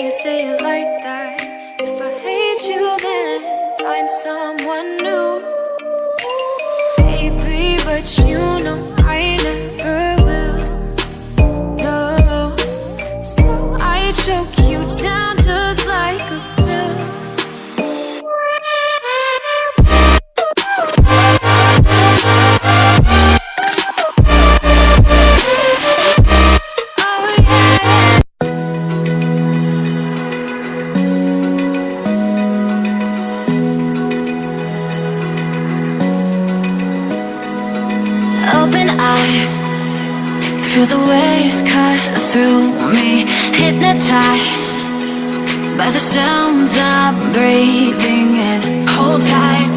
you say it like that. If I hate you, then find someone new. Baby, but you know I never will. No, so I choke you down just like a pill. Open eye, feel the waves cut through me. Hypnotized by the sounds I'm breathing in. Hold tight,